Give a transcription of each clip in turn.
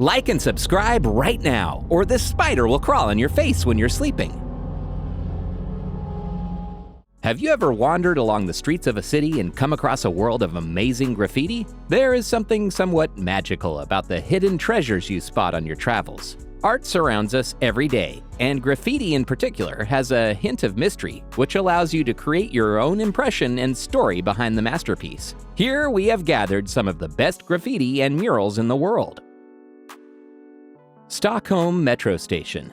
Like and subscribe right now, or this spider will crawl on your face when you're sleeping. Have you ever wandered along the streets of a city and come across a world of amazing graffiti? There is something somewhat magical about the hidden treasures you spot on your travels. Art surrounds us every day, and graffiti in particular has a hint of mystery, which allows you to create your own impression and story behind the masterpiece. Here we have gathered some of the best graffiti and murals in the world. Stockholm Metro Station.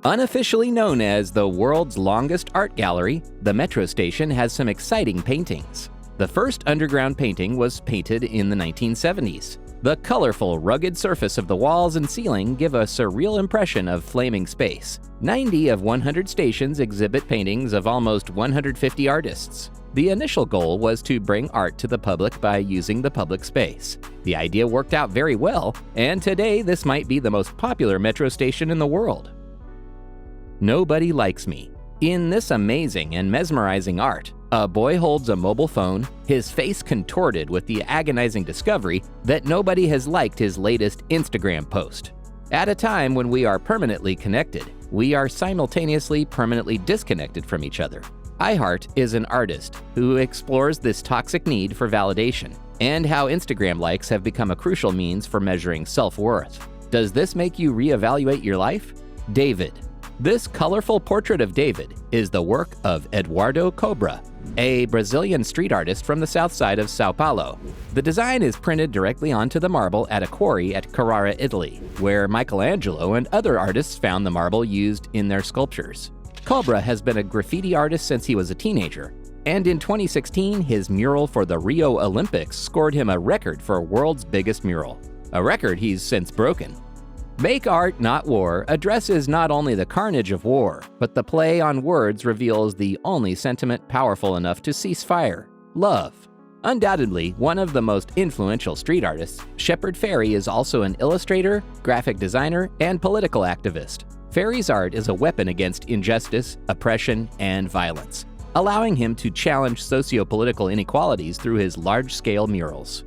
Unofficially known as the world's longest art gallery, the metro station has some exciting paintings. The first underground painting was painted in the 1970s. The colorful, rugged surface of the walls and ceiling give a surreal impression of flaming space. 90 of 100 stations exhibit paintings of almost 150 artists. The initial goal was to bring art to the public by using the public space. The idea worked out very well, and today this might be the most popular metro station in the world. Nobody Likes Me. In this amazing and mesmerizing art, a boy holds a mobile phone, his face contorted with the agonizing discovery that nobody has liked his latest Instagram post. At a time when we are permanently connected, we are simultaneously permanently disconnected from each other. iHeart is an artist who explores this toxic need for validation and how Instagram likes have become a crucial means for measuring self-worth. Does this make you reevaluate your life? David. This colorful portrait of David is the work of Eduardo Cobra, a Brazilian street artist from the south side of Sao Paulo. The design is printed directly onto the marble at a quarry at Carrara, Italy, where Michelangelo and other artists found the marble used in their sculptures. Cobra has been a graffiti artist since he was a teenager, and in 2016, his mural for the Rio Olympics scored him a record for world's biggest mural, a record he's since broken. Make Art Not War addresses not only the carnage of war, but the play on words reveals the only sentiment powerful enough to cease fire: love. Undoubtedly, one of the most influential street artists, Shepard Fairey is also an illustrator, graphic designer, and political activist. Fairey's art is a weapon against injustice, oppression, and violence, allowing him to challenge socio-political inequalities through his large-scale murals.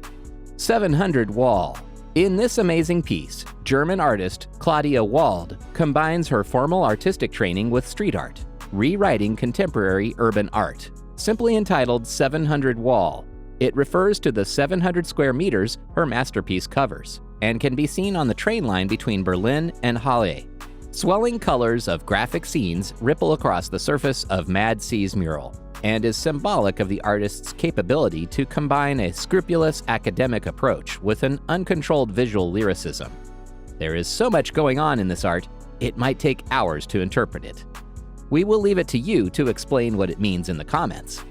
700 Wall. In this amazing piece, German artist Claudia Wald combines her formal artistic training with street art, rewriting contemporary urban art. Simply entitled 700 Wall, it refers to the 700 square meters her masterpiece covers, and can be seen on the train line between Berlin and Halle. Swelling colors of graphic scenes ripple across the surface of Mad Sea's mural, and is symbolic of the artist's capability to combine a scrupulous academic approach with an uncontrolled visual lyricism. There is so much going on in this art, it might take hours to interpret it. We will leave it to you to explain what it means in the comments.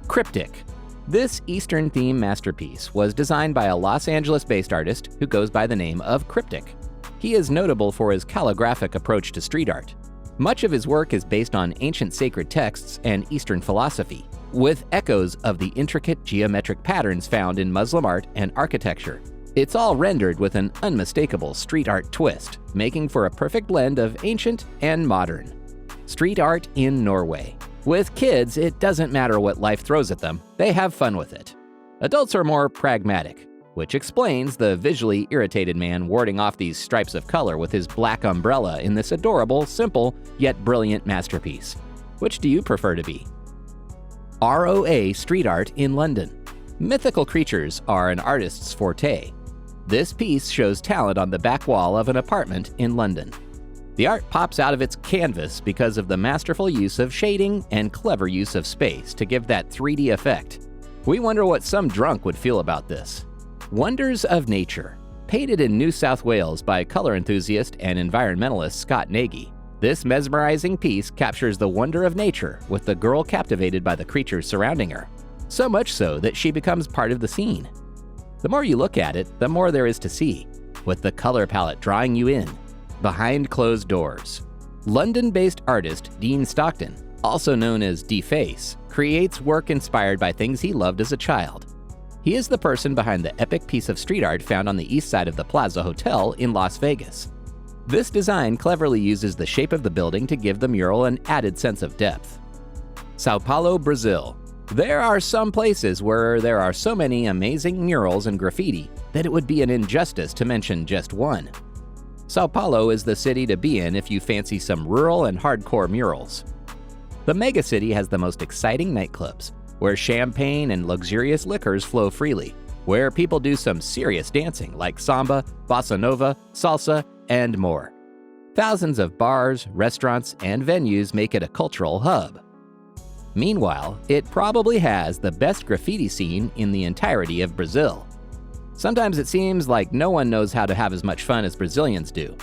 Cryptic. This Eastern theme masterpiece was designed by a Los Angeles-based artist who goes by the name of Cryptic. He is notable for his calligraphic approach to street art. Much of his work is based on ancient sacred texts and Eastern philosophy, with echoes of the intricate geometric patterns found in Muslim art and architecture. It's all rendered with an unmistakable street art twist, making for a perfect blend of ancient and modern. Street art in Norway. With kids, it doesn't matter what life throws at them, they have fun with it. Adults are more pragmatic, which explains the visually irritated man warding off these stripes of color with his black umbrella in this adorable, simple, yet brilliant masterpiece. Which do you prefer to be? ROA Street Art in London. Mythical creatures are an artist's forte. This piece shows talent on the back wall of an apartment in London. The art pops out of its canvas because of the masterful use of shading and clever use of space to give that 3D effect. We wonder what some drunk would feel about this. Wonders of Nature. Painted in New South Wales by color enthusiast and environmentalist Scott Nagy, this mesmerizing piece captures the wonder of nature with the girl captivated by the creatures surrounding her. So much so that she becomes part of the scene. The more you look at it, the more there is to see, with the color palette drawing you in. Behind Closed Doors. London-based artist Dean Stockton, also known as Deface, creates work inspired by things he loved as a child. He is the person behind the epic piece of street art found on the east side of the Plaza Hotel in Las Vegas. This design cleverly uses the shape of the building to give the mural an added sense of depth. Sao Paulo, Brazil. There are some places where there are so many amazing murals and graffiti that it would be an injustice to mention just one. Sao Paulo is the city to be in if you fancy some rural and hardcore murals. The megacity has the most exciting nightclubs, where champagne and luxurious liquors flow freely, where people do some serious dancing like samba, bossa nova, salsa, and more. Thousands of bars, restaurants, and venues make it a cultural hub. Meanwhile, it probably has the best graffiti scene in the entirety of Brazil. Sometimes it seems like no one knows how to have as much fun as Brazilians do.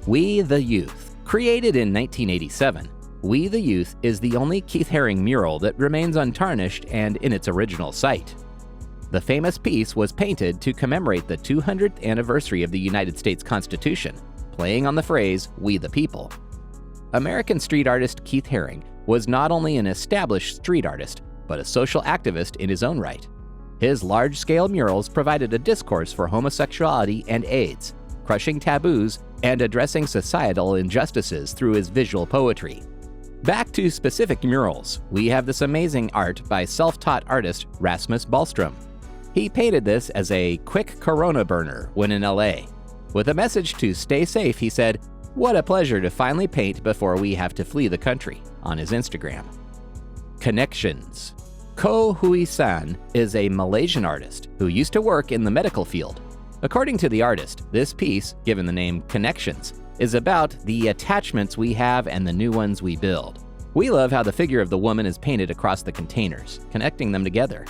We the Youth. Created in 1987, We the Youth is the only Keith Haring mural that remains untarnished and in its original site. The famous piece was painted to commemorate the 200th anniversary of the United States Constitution, playing on the phrase, "We the People." American street artist Keith Haring was not only an established street artist, but a social activist in his own right. His large-scale murals provided a discourse for homosexuality and AIDS, crushing taboos and addressing societal injustices through his visual poetry. Back to specific murals, we have this amazing art by self-taught artist Rasmus Ballström. He painted this as a quick Corona burner when in LA. With a message to stay safe, he said, "What a pleasure to finally paint before we have to flee the country," on his Instagram. Connections. Ko Hui San is a Malaysian artist who used to work in the medical field. According to the artist, this piece, given the name Connections, is about the attachments we have and the new ones we build. We love how the figure of the woman is painted across the containers, connecting them together.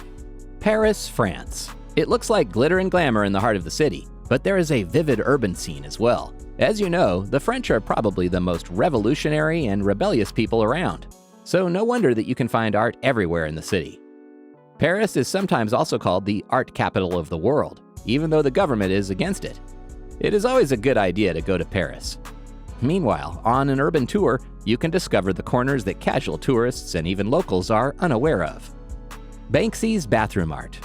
Paris, France. It looks like glitter and glamour in the heart of the city, but there is a vivid urban scene as well. As you know, the French are probably the most revolutionary and rebellious people around, so no wonder that you can find art everywhere in the city. Paris is sometimes also called the art capital of the world, even though the government is against it. It is always a good idea to go to Paris. Meanwhile, on an urban tour, you can discover the corners that casual tourists and even locals are unaware of. Banksy's bathroom art.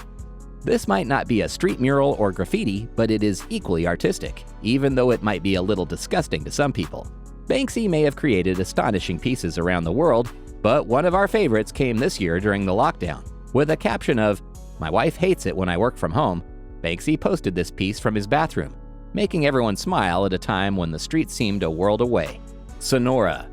This might not be a street mural or graffiti, but it is equally artistic, even though it might be a little disgusting to some people. Banksy may have created astonishing pieces around the world, but one of our favorites came this year during the lockdown. With a caption of, "My wife hates it when I work from home," Banksy posted this piece from his bathroom, making everyone smile at a time when the street seemed a world away. Sonora.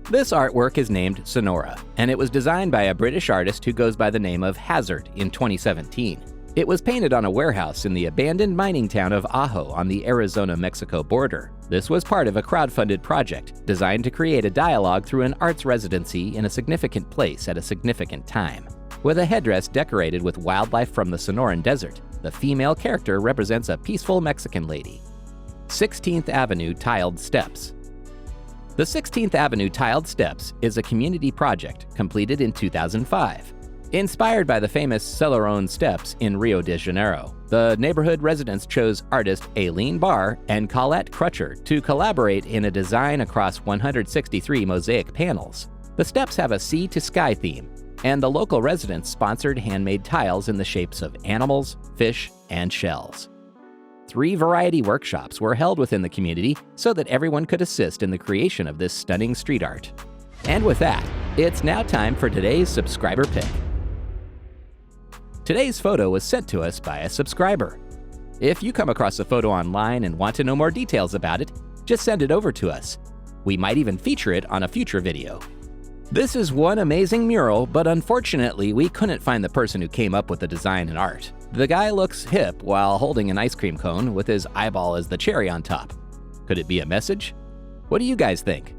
This artwork is named Sonora, and it was designed by a British artist who goes by the name of Hazard in 2017. It was painted on a warehouse in the abandoned mining town of Ajo on the Arizona-Mexico border. This was part of a crowdfunded project designed to create a dialogue through an arts residency in a significant place at a significant time. With a headdress decorated with wildlife from the Sonoran Desert, the female character represents a peaceful Mexican lady. 16th Avenue Tiled Steps. The 16th Avenue Tiled Steps is a community project completed in 2005. Inspired by the famous Celerone Steps in Rio de Janeiro, the neighborhood residents chose artist Aileen Barr and Colette Crutcher to collaborate in a design across 163 mosaic panels. The steps have a sea-to-sky theme, and the local residents sponsored handmade tiles in the shapes of animals, fish, and shells. 3 variety workshops were held within the community so that everyone could assist in the creation of this stunning street art. And with that, it's now time for today's subscriber pick. Today's photo was sent to us by a subscriber. If you come across a photo online and want to know more details about it, just send it over to us. We might even feature it on a future video. This is one amazing mural, but unfortunately we couldn't find the person who came up with the design and art. The guy looks hip while holding an ice cream cone with his eyeball as the cherry on top. Could it be a message? What do you guys think?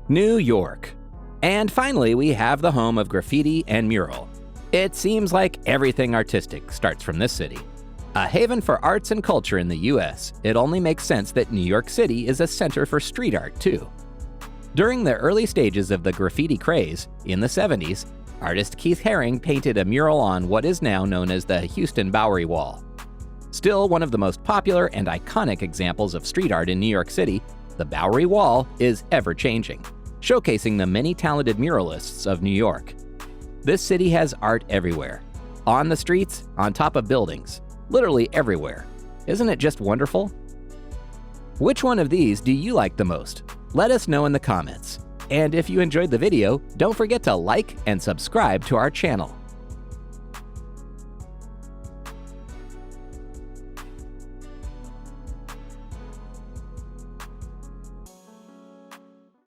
New York. And finally, we have the home of graffiti and mural. It seems like everything artistic starts from this city. A haven for arts and culture in the US, it only makes sense that New York City is a center for street art too. During the early stages of the graffiti craze, in the 70s, artist Keith Haring painted a mural on what is now known as the Houston Bowery Wall. Still one of the most popular and iconic examples of street art in New York City, the Bowery Wall is ever-changing, showcasing the many talented muralists of New York. This city has art everywhere. On the streets, on top of buildings, literally everywhere. Isn't it just wonderful? Which one of these do you like the most? Let us know in the comments. And if you enjoyed the video, don't forget to like and subscribe to our channel.